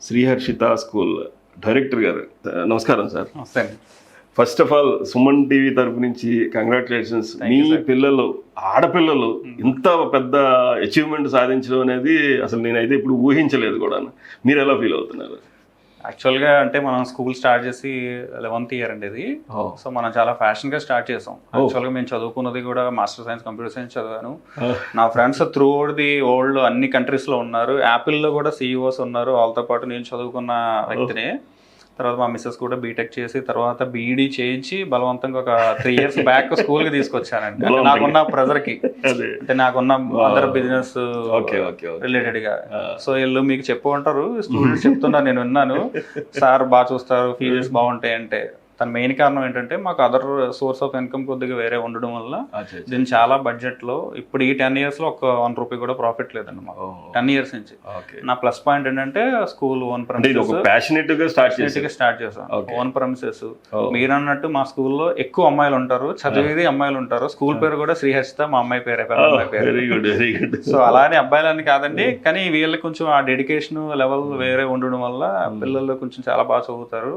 Sriharshita school director గారు, నమస్కారం sir. నమస్తే. First of all Suman TV తరపు నుంచి congratulations. Thank me you, sir. పిల్లలు, ఆడపిల్లలు ఇంత పెద్ద అచీవ్మెంట్ సాధించడం అనేది అసలు నేనైతే ఇప్పుడు ఊహించలేదు కూడా. మీరు ఎలా ఫీల్ అవుతున్నారు? యాక్చువల్గా అంటే మనం స్కూల్ స్టార్ట్ చేసి 11th ఇయర్ అండి ఇది. సో మనం చాలా ఫ్యాషన్గా స్టార్ట్ చేసాం. యాక్చువల్గా మేము చదువుకున్నది కూడా మాస్టర్ సైన్స్ కంప్యూటర్ సైన్స్ చదివాను. నా friends through out the world అన్ని కంట్రీస్లో ఉన్నారు. యాపిల్లో కూడా సీఈఓస్ ఉన్నారు. వాళ్ళతో పాటు నేను చదువుకున్న వ్యక్తిని. తర్వాత మా మిస్సెస్ కూడా బీటెక్ చేసి తర్వాత బీఈడీ చేయించి బలవంతంగా ఒక 3 years బ్యాక్ స్కూల్కి తీసుకొచ్చానండి. అంటే నాకున్న ప్రెజర్కి, అంటే నాకున్న అదర్ బిజినెస్ రిలేటెడ్గా. సో వీళ్ళు మీకు చెప్పు ఉంటారు, స్టూడెంట్స్ చెప్తున్నారు, నేను విన్నాను, సార్ బాగా చూస్తారు, ఫీజెస్ బాగుంటాయి అంటే. తన మెయిన్ కారణం ఏంటంటే మాకు అదర్ సోర్స్ ఆఫ్ ఇన్కమ్ కొద్దిగా వేరే ఉండడం వల్ల దీన్ని చాలా బడ్జెట్లో ఇప్పుడు ఈ 10 yearsలో ఒక ₹1 కూడా ప్రాఫిట్ లేదండి మాకు 10 years నుంచి. నా ప్లస్ పాయింట్ ఏంటంటే స్కూల్ ఓన్ ప్రెమిసెస్ స్టార్ట్ చేసాం. ఓన్ ప్రెమిసెస్ మీరు అన్నట్టు మా స్కూల్లో ఎక్కువ అమ్మాయిలు ఉంటారు, చదివేది అమ్మాయిలు ఉంటారు. స్కూల్ పేరు కూడా శ్రీహర్షిత, మా అమ్మాయి పేరు. సో అలానే అబ్బాయిలని కాదండి, కానీ వీళ్ళకి కొంచెం ఆ డెడికేషన్ లెవెల్ వేరే ఉండడం వల్ల పిల్లలు కొంచెం చాలా బాగా చదువుతారు.